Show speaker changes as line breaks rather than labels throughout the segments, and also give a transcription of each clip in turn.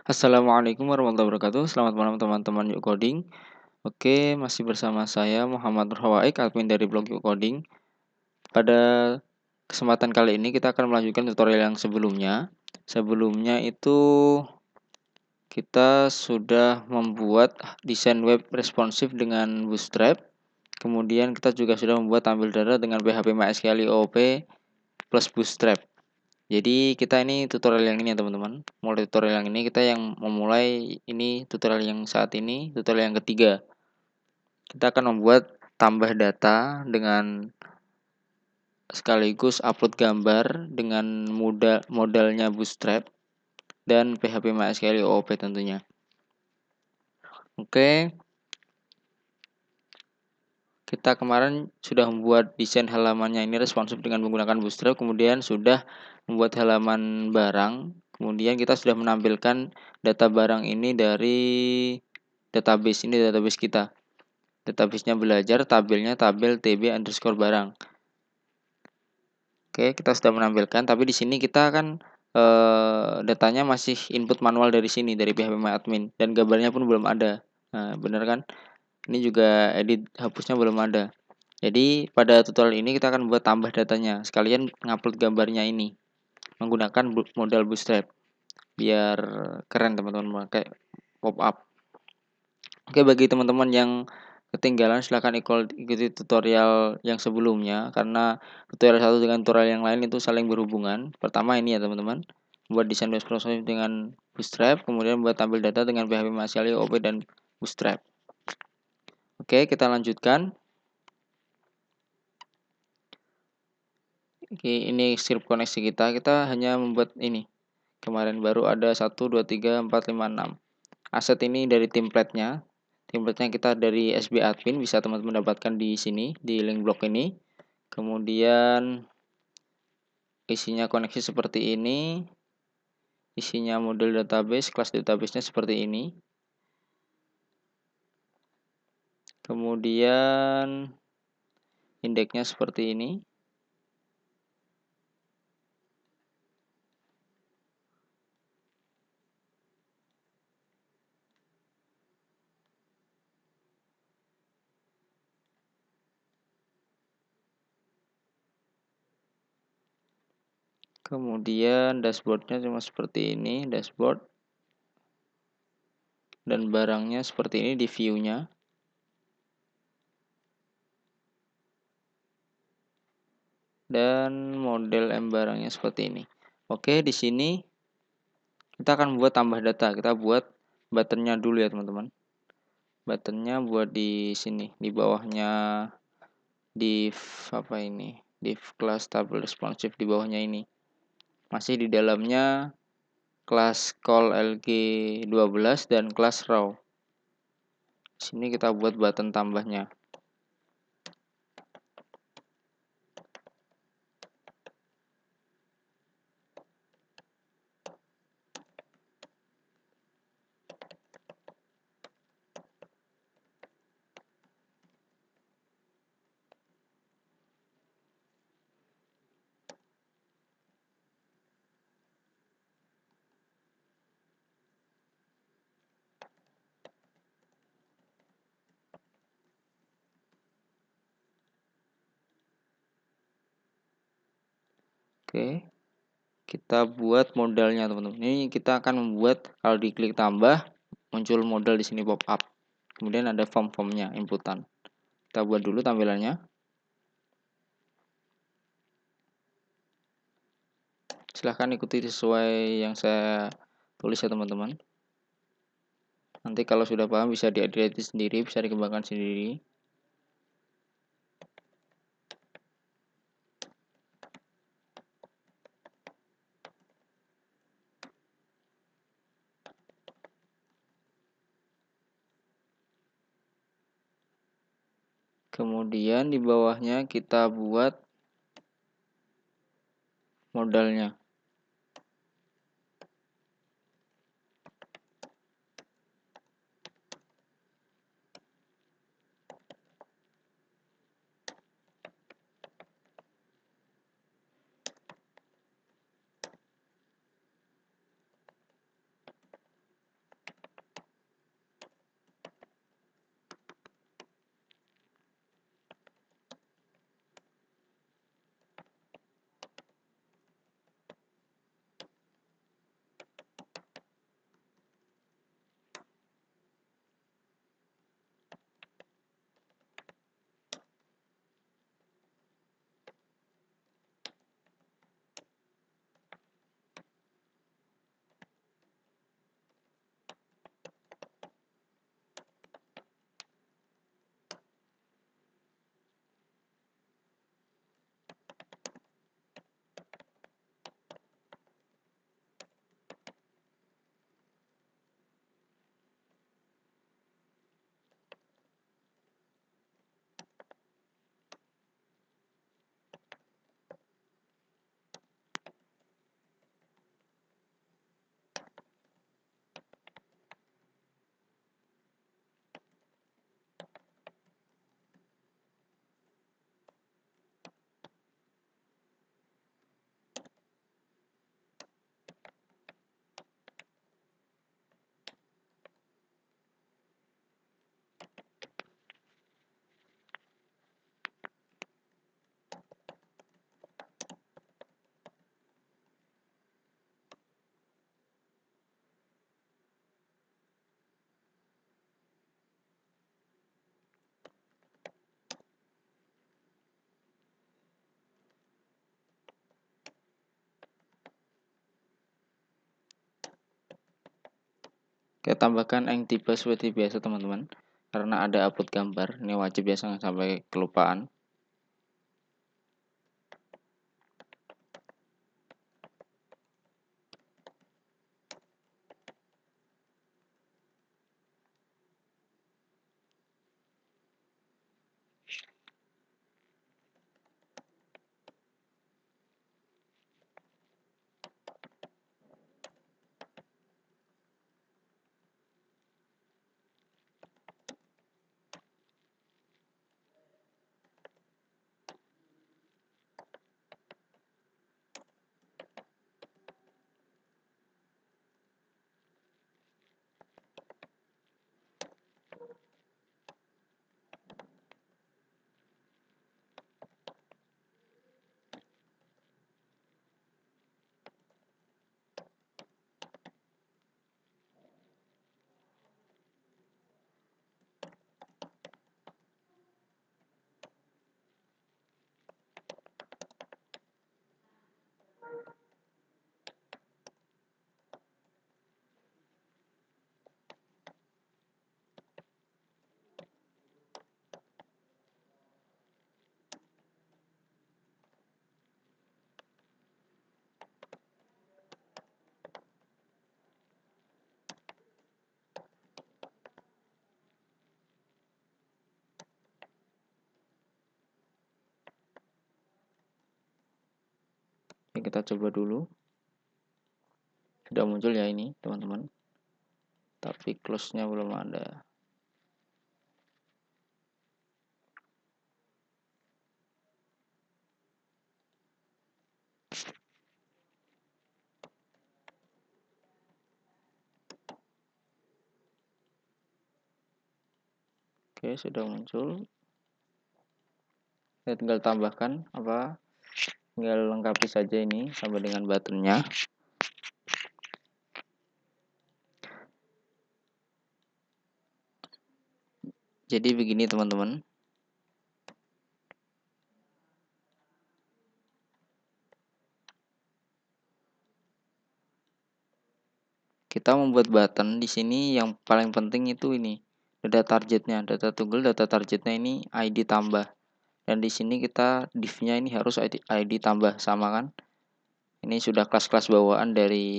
Assalamualaikum warahmatullahi wabarakatuh. Selamat malam teman-teman Yuk Coding. Oke, masih bersama saya Muhammad Nurhawaik, admin dari blog Yuk Coding. Pada kesempatan kali ini kita akan melanjutkan tutorial yang sebelumnya. Sebelumnya itu kita sudah membuat desain web responsif dengan Bootstrap. Kemudian kita juga sudah membuat tampil data dengan PHP MySQL OOP plus Bootstrap. Jadi kita ini tutorial yang ini ya teman-teman. Mulai tutorial yang ini kita yang memulai ini tutorial yang saat ini tutorial yang ketiga. Kita akan membuat tambah data dengan sekaligus upload gambar dengan modalnya Bootstrap dan PHP MySQL OOP tentunya. Oke. Kita kemarin sudah membuat desain halamannya ini responsif dengan menggunakan Bootstrap, kemudian sudah membuat halaman barang, kemudian kita sudah menampilkan data barang ini dari database, ini database kita. Database-nya belajar, tabelnya tabel tb_barang. Oke, kita sudah menampilkan, tapi di sini kita kan datanya masih input manual dari sini, dari phpMyAdmin, dan gambarnya pun belum ada. Nah, benar kan? Ini juga edit hapusnya belum ada. Jadi pada tutorial ini kita akan buat tambah datanya, sekalian ngupload gambarnya ini menggunakan modal Bootstrap biar keren teman-teman, pakai pop-up. Oke, bagi teman-teman yang ketinggalan silahkan ikuti tutorial yang sebelumnya, karena tutorial satu dengan tutorial yang lain itu saling berhubungan. Pertama ini ya teman-teman, buat desain responsif dengan Bootstrap, kemudian buat tampil data dengan PHP MySQL OOP dan Bootstrap. Oke, kita lanjutkan. Oke, ini script koneksi kita hanya membuat ini. Kemarin baru ada 1, 2, 3, 4, 5, 6. Aset ini dari template-nya. Template-nya kita dari SB Admin, bisa teman-teman dapatkan di sini, di link blog ini. Kemudian isinya koneksi seperti ini. Isinya model database, kelas database-nya seperti ini. Kemudian indeksnya seperti ini. Kemudian dashboardnya cuma seperti ini, dashboard. Dan barangnya seperti ini di view-nya. Dan model M barangnya seperti ini. Oke, di sini kita akan buat tambah data. Kita buat buttonnya dulu ya teman-teman. Buttonnya buat di sini, di bawahnya div apa ini? Div class tabel responsive di bawahnya ini. Masih di dalamnya kelas call lg12 dan kelas raw. Sini kita buat button tambahnya. Oke. Kita buat modalnya teman-teman. Ini kita akan membuat, kalau diklik tambah muncul modal di sini pop up. Kemudian ada form-formnya, inputan. Kita buat dulu tampilannya. Silahkan ikuti sesuai yang saya tulis ya teman-teman. Nanti kalau sudah paham bisa diedit sendiri, bisa dikembangkan sendiri. Kemudian di bawahnya kita buat modalnya. Kita tambahkan yang tipe seperti biasa teman-teman, karena ada upload gambar, ini wajib ya, jangan sampai kelupaan. Oke, kita coba dulu. Sudah muncul ya ini teman-teman, tapi close-nya belum ada. Oke, sudah muncul. Kita tinggal tambahkan tinggal lengkapi saja ini sampai dengan buttonnya. Jadi begini teman-teman, kita membuat button di sini yang paling penting itu ini data targetnya, data tunggal, data targetnya ini ID tambah, dan di sini kita div-nya ini harus ID tambah, sama kan? Ini sudah kelas-kelas bawaan dari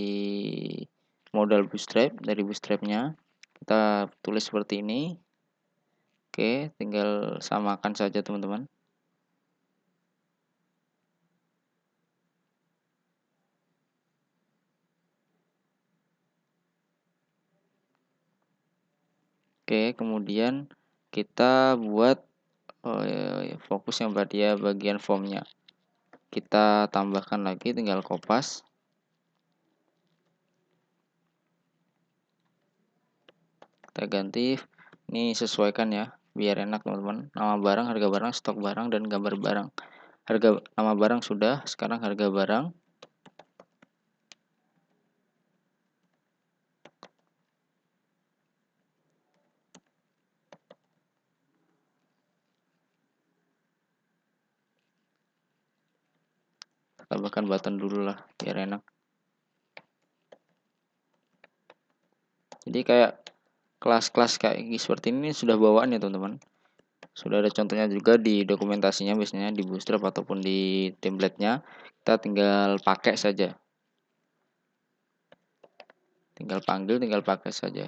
modal Bootstrap, dari Bootstrap-nya kita tulis seperti ini. Oke, tinggal samakan saja teman-teman. Oke, kemudian kita buat fokus yang pada bagian formnya. Kita tambahkan lagi, tinggal kopas. Kita ganti, ini sesuaikan ya, biar enak teman-teman. Nama barang, harga barang, stok barang, dan gambar barang. Nama barang sudah, sekarang harga barang. Tambahkan button dulu lah, biar enak. Jadi kayak kelas-kelas kayak seperti ini sudah bawaan ya teman-teman. Sudah ada contohnya juga di dokumentasinya, biasanya di Bootstrap ataupun di template-nya. Kita tinggal pakai saja. Tinggal panggil, tinggal pakai saja.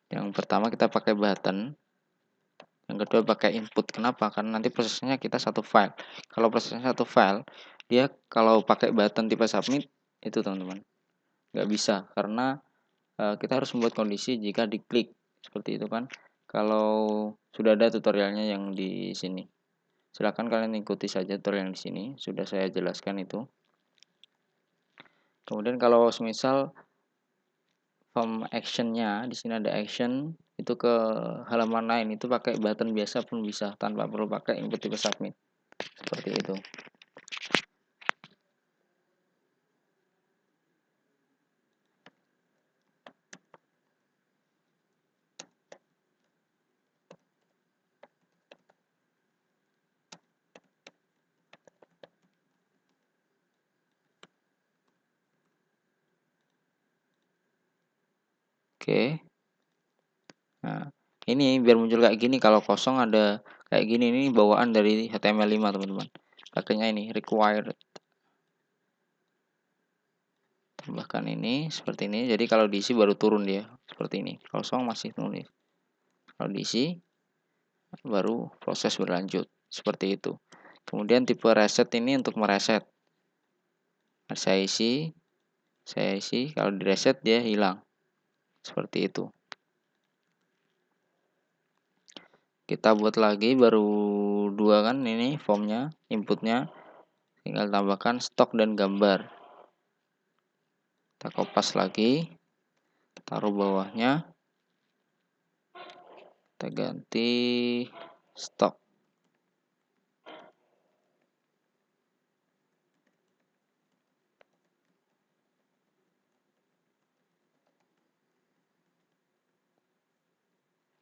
Yang pertama kita pakai button, yang kedua pakai input. Kenapa? Karena nanti prosesnya kita satu file. Kalau prosesnya satu file, dia kalau pakai button tipe submit itu teman-teman nggak bisa, karena kita harus membuat kondisi jika diklik seperti itu kan. Kalau sudah ada tutorialnya yang di sini, silakan kalian ikuti saja tutorial yang di sini, sudah saya jelaskan itu. Kemudian kalau semisal form actionnya di sini ada action itu ke halaman lain, itu pakai button biasa pun bisa tanpa perlu pakai input tipe submit, seperti itu. Oke. Nah, ini biar muncul kayak gini, kalau kosong ada kayak gini, ini bawaan dari HTML5 teman-teman. Pakainya ini required. Tambahkan ini seperti ini. Jadi kalau diisi baru turun dia seperti ini. Kosong masih nulis. Kalau diisi baru proses berlanjut seperti itu. Kemudian tipe reset ini untuk mereset. Saya isi, kalau di reset dia hilang. Seperti itu. Kita buat lagi baru 2 kan ini formnya, inputnya. Tinggal tambahkan stok dan gambar. Kita kopas lagi, taruh bawahnya, kita ganti stok.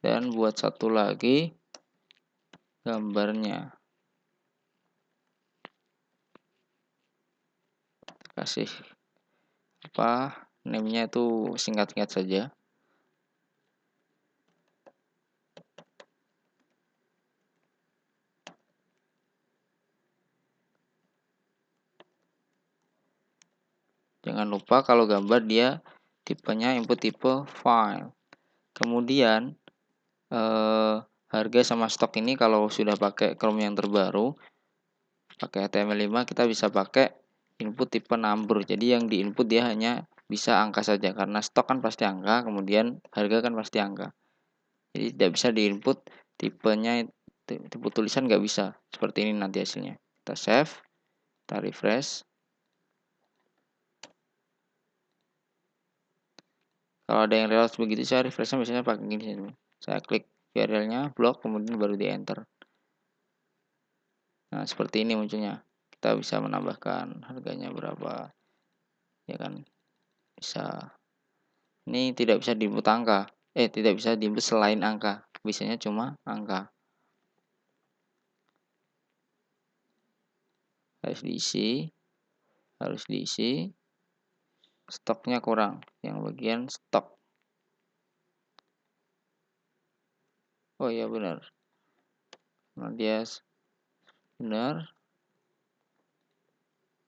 Dan buat satu lagi gambarnya. Kasih name-nya itu singkat-singkat saja. Jangan lupa kalau gambar dia tipenya input tipe file. Kemudian harga sama stok ini kalau sudah pakai Chrome yang terbaru, pakai HTML5, kita bisa pakai input tipe number. Jadi yang diinput dia hanya bisa angka saja, karena stok kan pasti angka, kemudian harga kan pasti angka. Jadi tidak bisa diinput tipenya, tipe tulisan nggak bisa. Seperti ini nanti hasilnya. Kita save, kita refresh. Kalau ada yang lewat begitu, saya refreshnya biasanya pakai gini. Saya klik URL-nya, blok, kemudian baru di enter. Nah, seperti ini munculnya. Kita bisa menambahkan harganya berapa. Ya kan? Bisa. Ini tidak bisa diinput angka. Tidak bisa diinput selain angka. Bisanya cuma angka. Harus diisi. Stoknya kurang. Yang bagian stok. Oh iya benar. Nah, dia benar.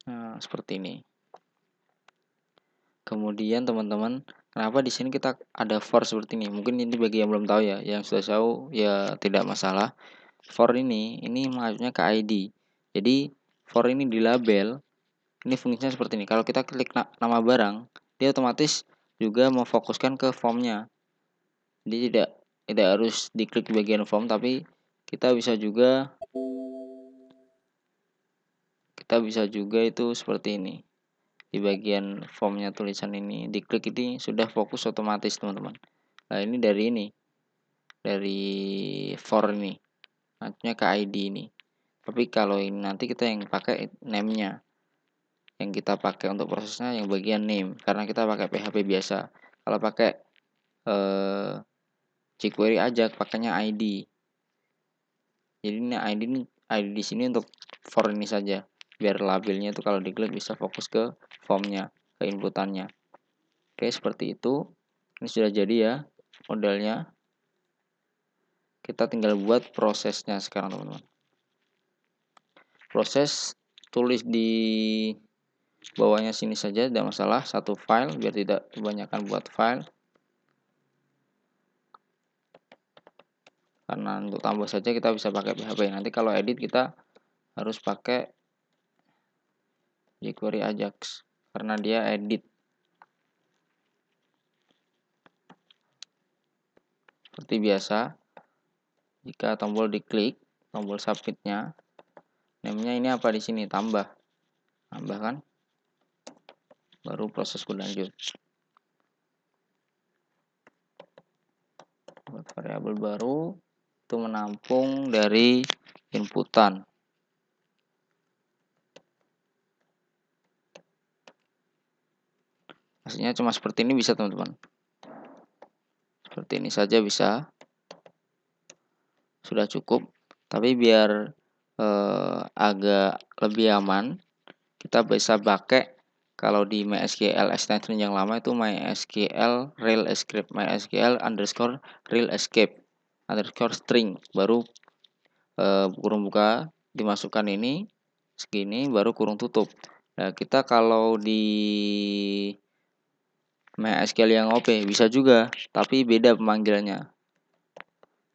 Nah, seperti ini. Kemudian teman-teman, kenapa di sini kita ada for seperti ini? Mungkin ini bagi yang belum tahu ya, yang sudah tahu ya tidak masalah. For ini maksudnya ke ID. Jadi for ini di label, ini fungsinya seperti ini. Kalau kita klik nama barang, dia otomatis juga memfokuskan ke formnya. Jadi tidak harus diklik bagian form, tapi kita bisa juga itu seperti ini. Di bagian formnya tulisan ini diklik, ini sudah fokus otomatis teman-teman. Nah ini dari for ini, maksudnya ke ID ini. Tapi kalau ini nanti kita yang pakai name-nya, yang kita pakai untuk prosesnya yang bagian name, karena kita pakai PHP biasa. Kalau pakai jQuery aja pakainya ID. Jadi ini ID di sini untuk for ini saja, biar labelnya itu kalau diklik bisa fokus ke formnya, ke inputannya. Oke, seperti itu. Ini sudah jadi ya modelnya. Kita tinggal buat prosesnya sekarang teman-teman. Proses tulis di bawahnya sini saja, tidak masalah, satu file biar tidak kebanyakan buat file. Karena untuk tambah saja kita bisa pakai PHP. Nanti kalau edit kita harus pakai jQuery Ajax karena dia edit. Seperti biasa, jika tombol diklik, tombol baru proses berlanjut. Buat variabel baru itu menampung dari inputan. Maksudnya cuma seperti ini bisa teman-teman. Seperti ini saja bisa. Sudah cukup. Tapi biar agak lebih aman, kita bisa pakai kalau di MySQL extension yang lama itu MySQL real escape, MySQL underscore real escape underscore string, baru kurung buka dimasukkan ini segini baru kurung tutup. Nah, kita kalau di MySQL yang OP bisa juga, tapi beda pemanggilannya.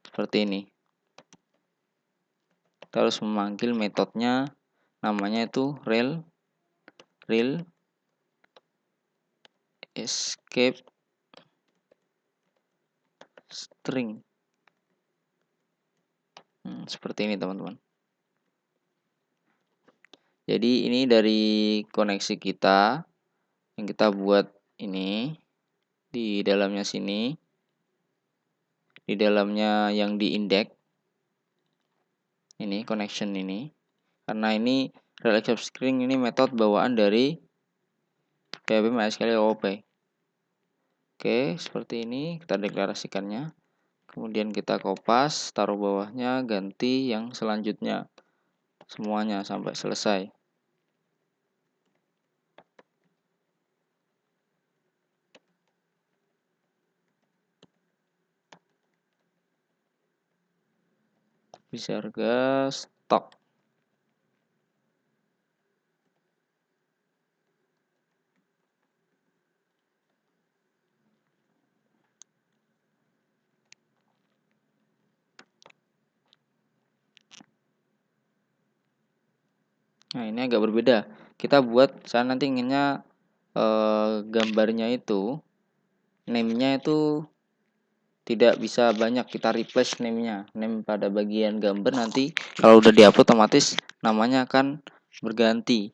Seperti ini. Kita harus memanggil metodenya, namanya itu real escape string. Seperti ini teman-teman. Jadi ini dari koneksi kita yang kita buat ini di dalamnya sini, di dalamnya yang di index ini connection ini, karena ini real escape string ini metode bawaan dari PHP MySQL OOP. Oke, seperti ini kita deklarasikannya. Kemudian kita kopas, taruh bawahnya, ganti yang selanjutnya semuanya sampai selesai. Bisa harga stok. Nah, ini agak berbeda. Kita buat, saya nanti inginnya gambarnya itu, name-nya itu tidak bisa banyak, kita replace name-nya. Name pada bagian gambar nanti kalau udah diupload otomatis namanya akan berganti.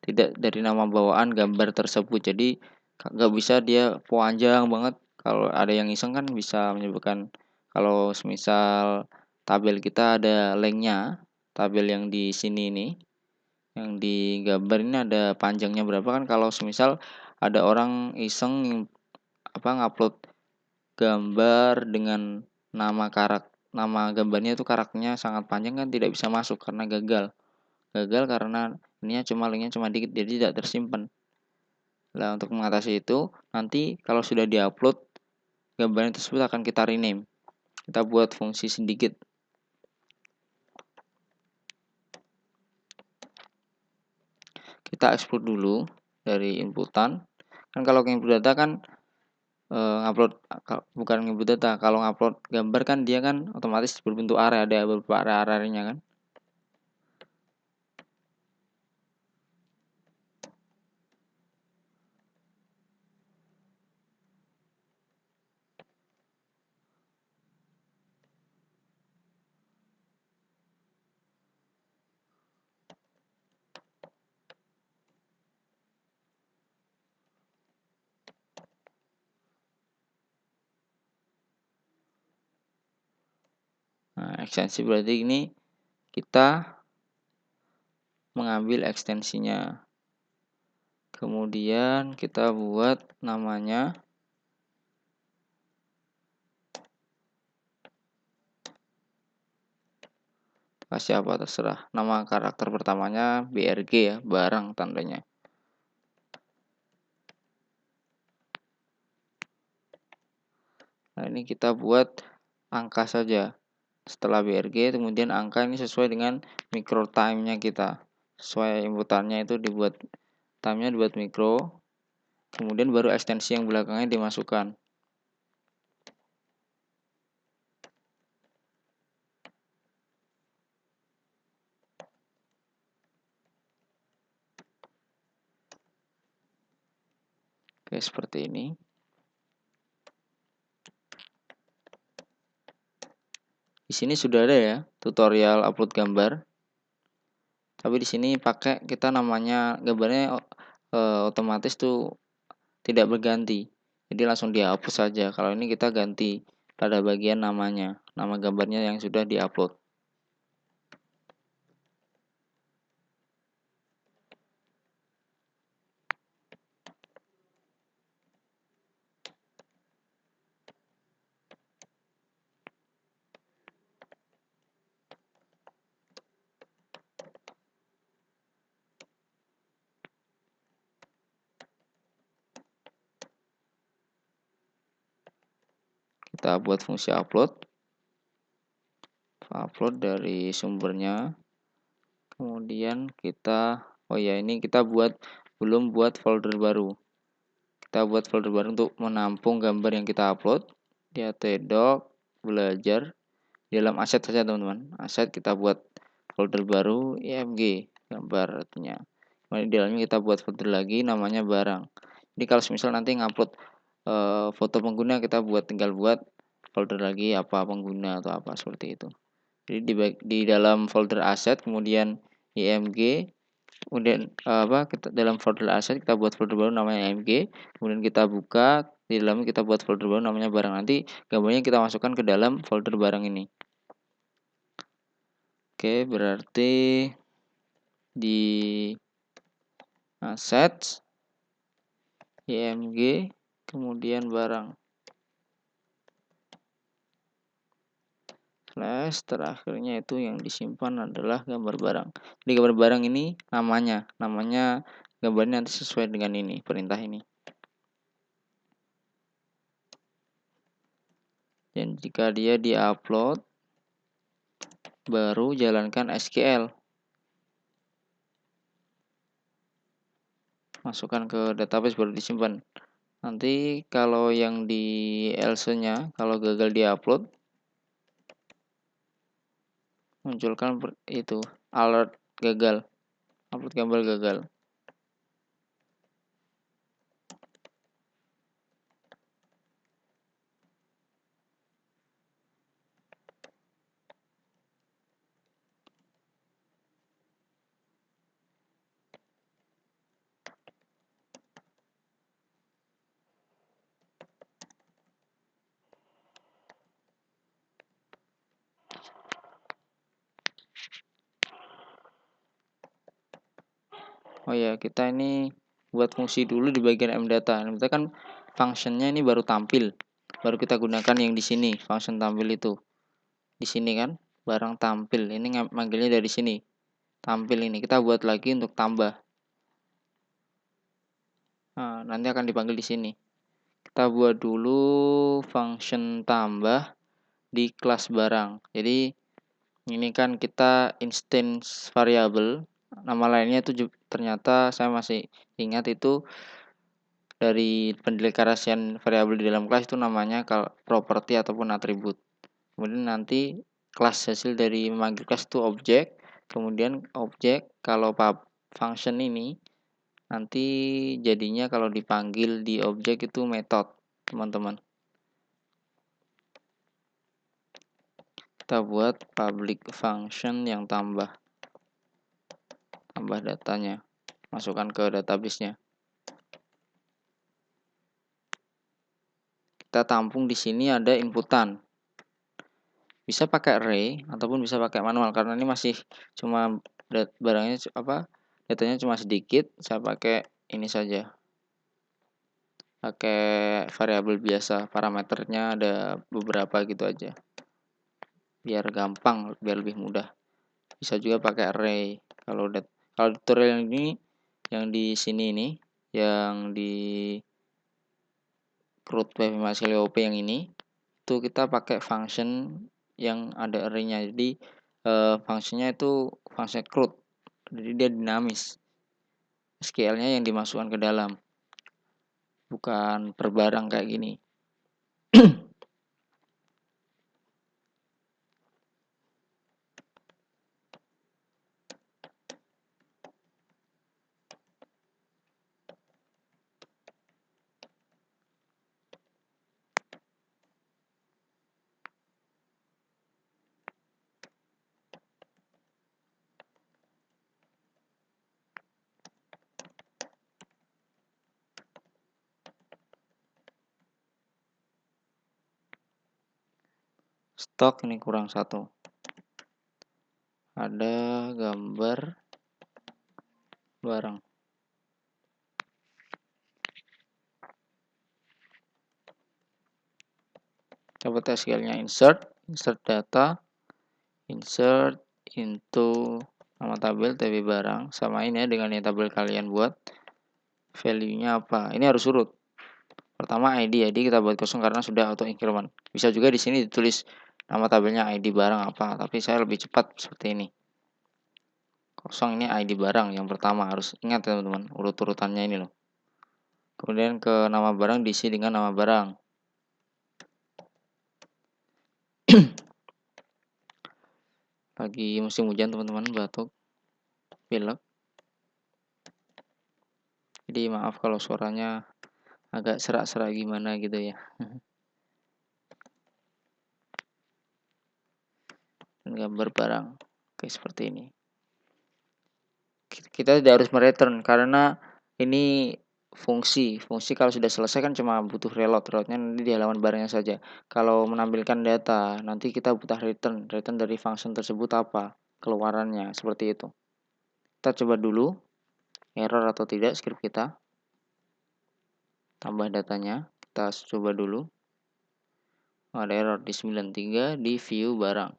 Tidak dari nama bawaan gambar tersebut. Jadi nggak bisa dia panjang banget. Kalau ada yang iseng kan bisa menyebutkan, kalau semisal tabel kita ada length-nya, tabel yang di sini ini, yang di gambar ini ada panjangnya berapa kan, kalau semisal ada orang iseng ngupload gambar dengan nama gambarnya itu karakternya sangat panjang kan tidak bisa masuk karena gagal karena ininya linknya cuma dikit, jadi tidak tersimpan. Nah, untuk mengatasi itu nanti kalau sudah diupload gambarnya tersebut akan kita rename, kita buat fungsi sedikit. Kita export dulu dari inputan. Kan kalau input data kan ngupload, bukan input data, kalau ngupload gambar kan dia kan otomatis berbentuk array, ada beberapa array-arraynya kan. Nah, ekstensi berarti ini kita mengambil ekstensinya. Kemudian kita buat namanya kasih apa terserah. Nama karakter pertamanya BRG ya, barang tandanya. Nah, ini kita buat angka saja. Setelah BRG kemudian angka ini sesuai dengan micro time-nya kita. Sesuai inputannya itu dibuat time-nya dibuat mikro. Kemudian baru ekstensi yang belakangnya dimasukkan. Oke, seperti ini. Di sini sudah ada ya tutorial upload gambar. Tapi di sini pakai kita namanya gambarnya otomatis tuh tidak berganti. Jadi langsung dihapus saja. Kalau ini kita ganti pada bagian namanya, nama gambarnya yang sudah diupload. Kita buat fungsi upload dari sumbernya. Kemudian kita, oh ya ini kita belum buat folder baru. Kita buat folder baru untuk menampung gambar yang kita upload. Di htdoc belajar di dalam aset saja teman-teman. Aset kita buat folder baru img gambar artinya. Kemudian di dalamnya kita buat folder lagi namanya barang. Jadi kalau misal nanti ngupload foto pengguna, kita tinggal buat folder lagi apa pengguna atau apa seperti itu. Jadi di dalam folder aset kemudian img, kemudian kita dalam folder aset kita buat folder baru namanya img, kemudian kita buka di dalamnya kita buat folder baru namanya barang. Nanti gambarnya kita masukkan ke dalam folder barang ini. Oke, berarti di aset img kemudian barang slash terakhirnya itu yang disimpan adalah gambar barang. Jadi gambar barang ini namanya gambarnya nanti sesuai dengan ini perintah ini. Dan jika dia diupload baru jalankan SQL, masukkan ke database baru disimpan. Nanti kalau yang di else nya kalau gagal diupload munculkan itu alert gagal, upload gambar gagal. Oh ya, kita ini buat fungsi dulu di bagian mdata. Mdata kan functionnya ini baru tampil, baru kita gunakan yang di sini function tampil itu. Di sini kan barang tampil, ini manggilnya dari sini. Tampil ini kita buat lagi untuk tambah. Nah, nanti akan dipanggil di sini. Kita buat dulu function tambah di kelas barang. Jadi ini kan kita instance variable, nama lainnya itu ternyata saya masih ingat itu dari pendeklarasian variabel di dalam kelas itu namanya properti ataupun atribut. Kemudian nanti kelas hasil dari memanggil kelas itu objek. Kemudian objek kalau function ini nanti jadinya kalau dipanggil di objek itu metode, teman-teman. Kita buat public function yang tambah datanya, masukkan ke database-nya. Kita tampung di sini ada inputan. Bisa pakai array ataupun bisa pakai manual karena ini masih cuma barangnya datanya cuma sedikit. Saya pakai ini saja. Pakai variabel biasa, parameternya ada beberapa gitu aja. Biar gampang, biar lebih mudah. Bisa juga pakai array. Kalau tutorial ini yang di sini ini, yang di CRUD PHP yang ini, itu kita pakai function yang ada array-nya. Jadi fungsinya itu function CRUD. Jadi dia dinamis. SQL-nya yang dimasukkan ke dalam. Bukan per barang kayak gini. stok ini kurang 1. Ada gambar barang. Coba SQL-nya insert data, insert into nama tabel TB barang, samain ya dengan yang tabel kalian buat. Value-nya apa? Ini harus urut. Pertama ID kita buat kosong karena sudah auto increment. Bisa juga di sini ditulis nama tabelnya ID barang apa, tapi saya lebih cepat seperti ini. Kosong ini ID barang yang pertama, harus ingat teman-teman urut-urutannya ini loh. Kemudian ke nama barang diisi dengan nama barang. Lagi musim hujan teman-teman, batuk, pilek. Jadi maaf kalau suaranya agak serak-serak gimana gitu ya. Dan gambar barang. Oke, seperti ini. Kita tidak harus mereturn karena ini fungsi kalau sudah selesai kan cuma butuh reloadnya nanti di halaman barangnya saja. Kalau menampilkan data nanti kita butuh return dari function tersebut apa keluarannya, seperti itu. Kita coba dulu error atau tidak script kita, tambah datanya, kita coba dulu. Ada error di 93 di view barang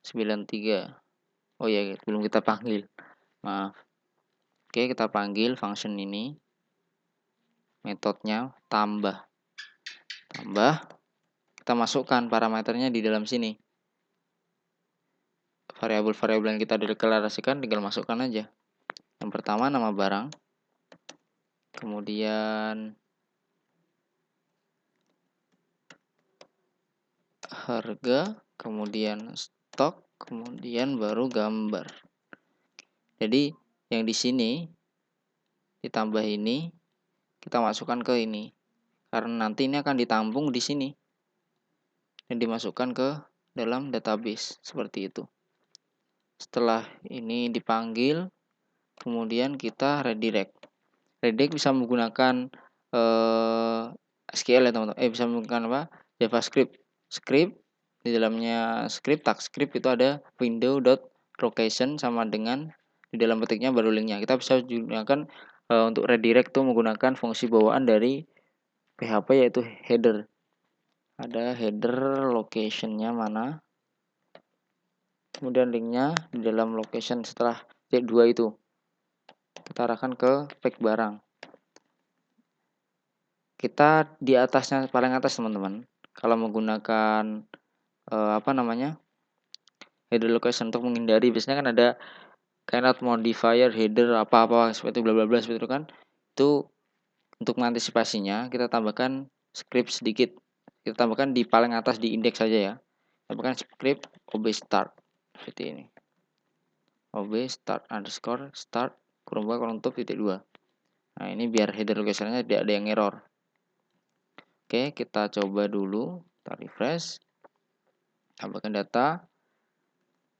93. Oh ya, belum kita panggil, maaf. Oke, kita panggil function ini, metodenya tambah, kita masukkan parameternya di dalam sini. Variabel-variabel yang kita deklarasikan tinggal masukkan aja. Yang pertama nama barang, kemudian harga, kemudian stok, kemudian baru gambar. Jadi yang di sini ditambah ini kita masukkan ke ini, karena nanti ini akan ditampung di sini dan dimasukkan ke dalam database seperti itu. Setelah ini dipanggil, kemudian kita redirect. Redirect bisa menggunakan SQL ya teman-teman. Bisa menggunakan apa? JavaScript. Script di dalamnya tag script itu ada window.location sama dengan di dalam petiknya baru linknya. Kita bisa gunakan untuk redirect tuh menggunakan fungsi bawaan dari PHP yaitu header. Ada header location-nya mana? Kemudian linknya di dalam location setelah titik 2 itu. Kita arahkan ke pack barang. Kita di atasnya, paling atas teman-teman. Kalau menggunakan header location untuk menghindari, biasanya kan ada cannot modifier header apa-apa seperti bla bla bla seperti itu kan. Itu untuk mengantisipasinya kita tambahkan script sedikit. Kita tambahkan di paling atas di index saja ya. Tambahkan script ob start seperti ini. ob start underscore start kurung bawah kolom top titik 2. Nah, ini biar header location-nya tidak ada yang error. Oke, kita coba dulu, kita refresh. Tambahkan data.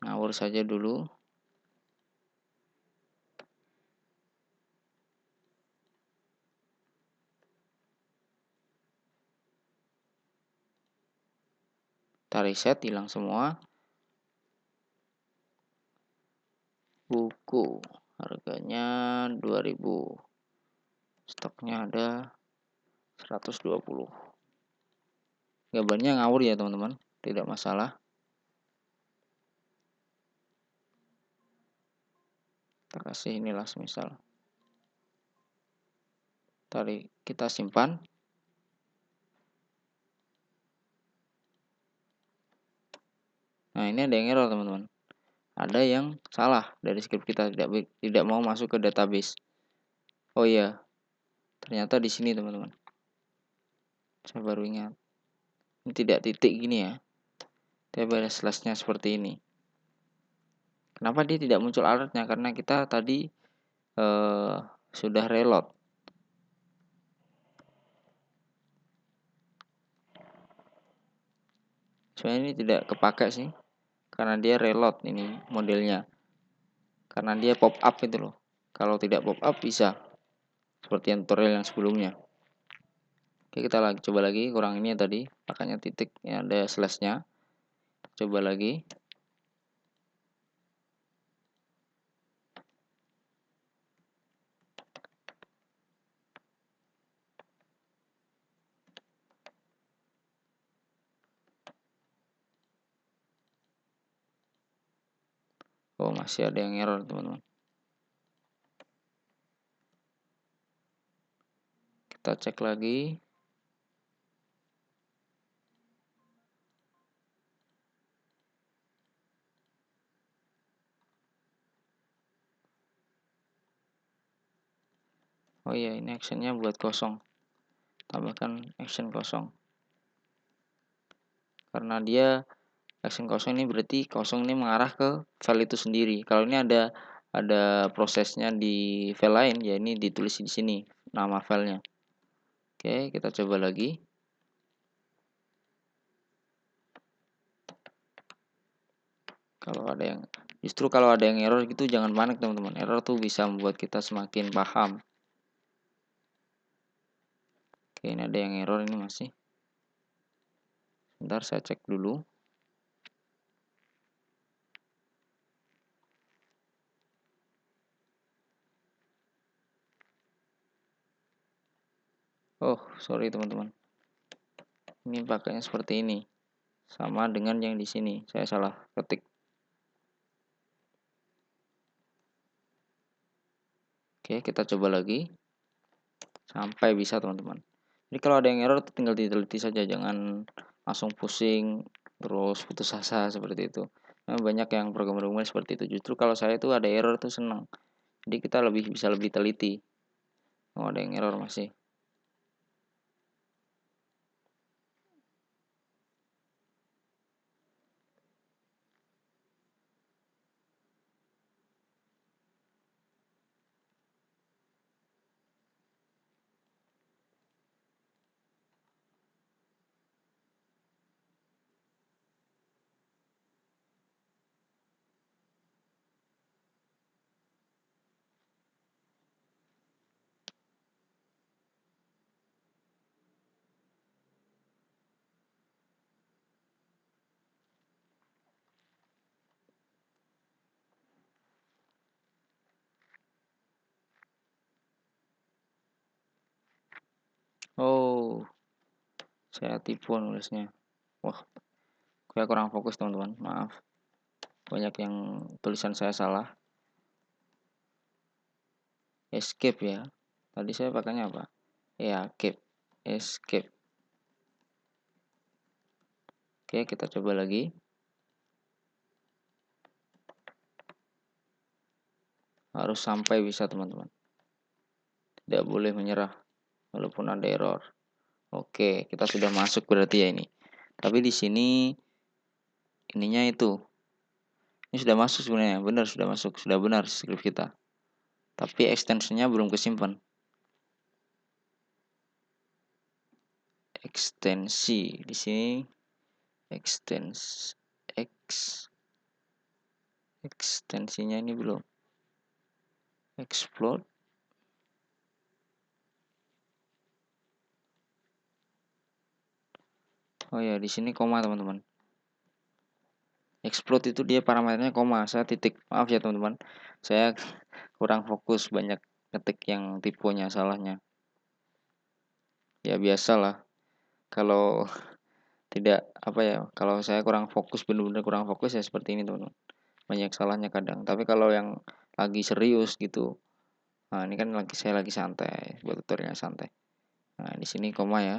Ngawur saja dulu. Kita reset, hilang semua. Buku harganya 2000. Stoknya ada 120. Gambarnya ngawur ya teman-teman, tidak masalah. Kita kasih inilah semisal. Tadi kita simpan. Nah, ini ada yang error teman-teman. Ada yang salah dari script kita, tidak mau masuk ke database. Oh iya, ternyata di sini teman-teman. Saya baru ingat. Ini tidak titik gini ya. Tapi ada slashnya seperti ini. Kenapa dia tidak muncul alertnya? Karena kita tadi sudah reload. Sebenarnya ini tidak kepakai sih, karena dia reload ini modelnya. Karena dia pop up itu loh. Kalau tidak pop up bisa seperti yang tutorial yang sebelumnya. Oke, kita coba lagi kurang ini ya tadi, makanya titik ya, ada slashnya. coba lagi. Oh, masih ada yang error teman-teman. Kita cek lagi. Oh iya, ini actionnya buat kosong. Tambahkan action kosong. Karena dia action kosong ini berarti kosong ini mengarah ke file itu sendiri. Kalau ini ada prosesnya di file lain, ya ini ditulis di sini nama filenya. Oke, kita coba lagi. Kalau ada yang error gitu jangan panik teman-teman. Error tuh bisa membuat kita semakin paham. Oke, ini ada yang error ini masih. Bentar saya cek dulu. Oh, sorry teman-teman. Ini pakainya seperti ini. Sama dengan yang di sini. Saya salah ketik. Oke, kita coba lagi. Sampai bisa teman-teman. Jadi kalau ada yang error tinggal diteliti saja. Jangan langsung pusing. Terus putus asa seperti itu. Nah, banyak yang programmer seperti itu. Justru kalau saya tuh ada error tuh senang. Jadi kita bisa lebih teliti. Oh, ada yang error masih. Oh, saya tipu nulisnya. Wah, saya kurang fokus teman-teman. Maaf. Banyak yang tulisan saya salah. Escape ya. Tadi saya pakainya apa? Ya, escape. Escape. Oke, kita coba lagi. Harus sampai bisa teman-teman. Tidak boleh menyerah walaupun ada error. Oke, kita sudah masuk berarti ya ini. Tapi di sini ininya itu. Ini sudah masuk sebenarnya. Benar sudah masuk. Sudah benar script kita. Tapi extensionnya belum kesimpan. Ekstensi di sini ekstensinya ini belum explode. Oh ya, di sini koma teman-teman. Explode itu dia parameternya koma, saya titik. Maaf ya teman-teman. Saya kurang fokus, banyak ketik yang tipenya salahnya. Ya biasalah. Kalau tidak apa ya, kalau saya kurang fokus, benar-benar kurang fokus ya seperti ini teman-teman. Banyak salahnya kadang. Tapi kalau yang lagi serius gitu, nah ini kan saya lagi santai, buat tutorialnya santai. Nah di sini koma ya.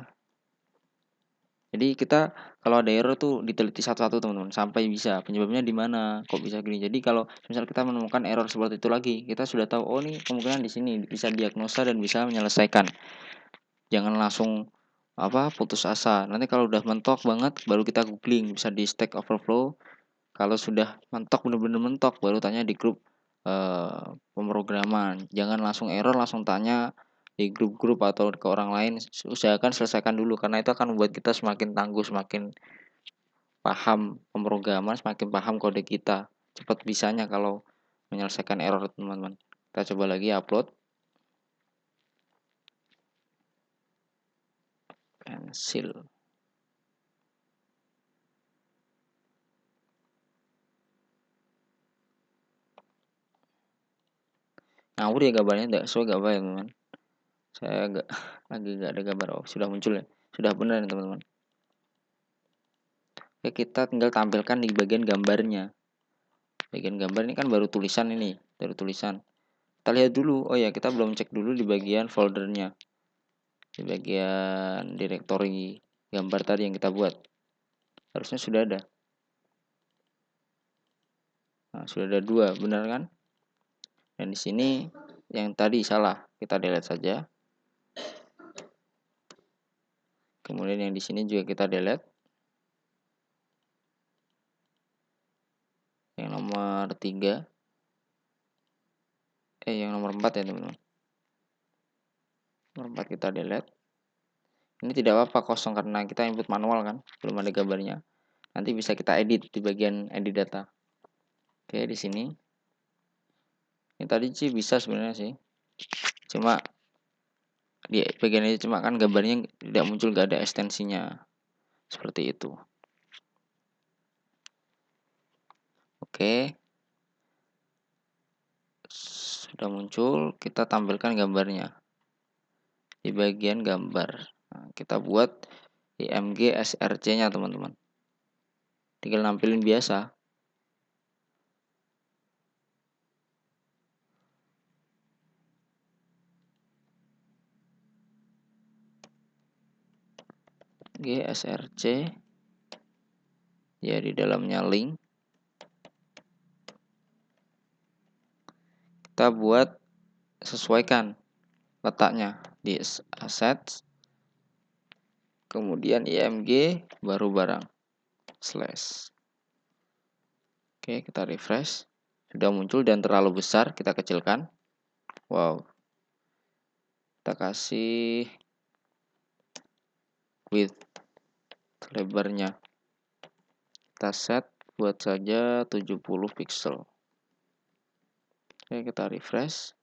Jadi kita kalau ada error tuh diteliti satu-satu teman-teman sampai bisa penyebabnya di mana, kok bisa gini. Jadi kalau misal kita menemukan error seperti itu lagi, kita sudah tahu oh nih kemungkinan di sini bisa diagnosa dan bisa menyelesaikan. Jangan langsung putus asa. Nanti kalau udah mentok banget baru kita googling, bisa di Stack Overflow. Kalau sudah mentok bener-bener mentok baru tanya di grup pemrograman. Jangan langsung error langsung tanya di grup-grup atau ke orang lain. Usahakan selesaikan dulu karena itu akan membuat kita semakin tangguh, semakin paham pemrograman, semakin paham kode kita. Cepat bisanya kalau menyelesaikan error teman-teman. Kita coba lagi upload. Pensil. ngawur ya gambarnya, tidak sesuai gambar ya teman-teman. Saya agak lagi nggak ada gambar. Oh, sudah muncul ya, sudah benar ya teman-teman. Oke, kita tinggal tampilkan di bagian gambarnya. Bagian gambar ini kan baru tulisan ini, baru tulisan. Kita lihat dulu. Oh ya, kita belum cek dulu di bagian foldernya, di bagian directory gambar tadi yang kita buat. Harusnya sudah ada. Nah, sudah ada 2, benar kan? Dan di sini yang tadi salah, kita delete saja. Kemudian yang di sini juga kita delete. Yang nomor 3, yang nomor 4 ya teman-teman. Nomor 4 kita delete. Ini tidak apa-apa kosong karena kita input manual kan, belum ada gambarnya. Nanti bisa kita edit di bagian edit data. Oke, di sini. Ini tadi sih bisa sebenarnya sih. Cuma di bagian ini cuma kan gambarnya tidak muncul, gak ada ekstensinya. Seperti itu. Oke. Sudah muncul, kita tampilkan gambarnya di bagian gambar. Nah, kita buat img src-nya teman-teman. Tinggal nampilin biasa. src ya, di dalamnya link. Kita buat sesuaikan letaknya di assets, kemudian img baru barang slash. Oke, kita refresh. Sudah muncul dan terlalu besar, kita kecilkan. Wow. Kita kasih width, lebarnya kita set buat saja 70 pixel. Oke, kita refresh.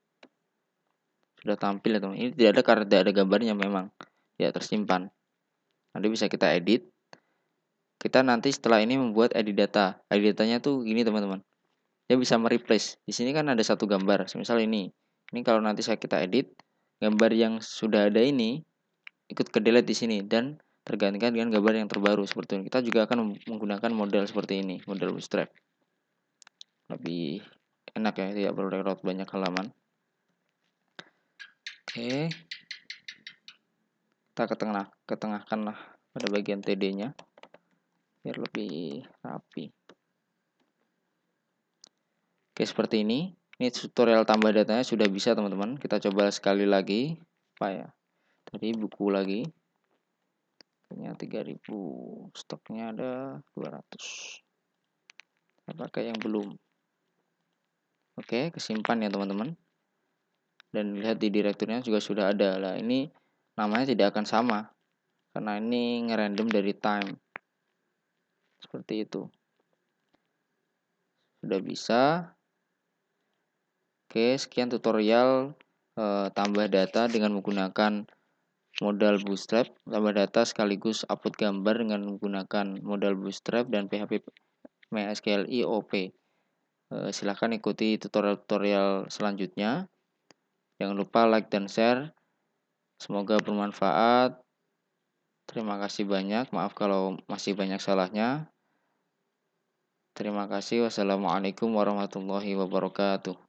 Sudah tampil ya teman. Ini tidak ada karena tidak ada gambarnya, memang tidak tersimpan. Nanti bisa kita edit. Kita nanti setelah ini membuat edit data. Edit datanya tuh gini teman-teman. Dia bisa mereplace. Di sini kan ada satu gambar. Misal ini. Ini kalau nanti kita edit, gambar yang sudah ada ini ikut ke delete di sini dan tergantikan dengan gambar yang terbaru seperti ini. Kita juga akan menggunakan model seperti ini, model bootstrap. Lebih enak ya, tidak perlu reload banyak halaman. Oke. Kita ketengahkanlah pada bagian TD-nya biar lebih rapi. Oke, seperti ini. Ini tutorial tambah datanya sudah bisa teman-teman. Kita coba sekali lagi. Apa ya? Tadi buku lagi. Punya 3000, stoknya ada 200. Kita pakai yang belum. Oke, kesimpan ya teman-teman. Dan lihat di direkturnya juga sudah ada. Lah, ini namanya tidak akan sama karena ini ngerandom dari time. Seperti itu. Sudah bisa. Oke, sekian tutorial tambah data dengan menggunakan modal bootstrap, tambah data sekaligus upload gambar dengan menggunakan modal bootstrap dan PHP MySQL IOP. Silahkan ikuti tutorial-tutorial selanjutnya. Jangan lupa like dan share. Semoga bermanfaat. Terima kasih banyak. Maaf kalau masih banyak salahnya. Terima kasih. Wassalamualaikum warahmatullahi wabarakatuh.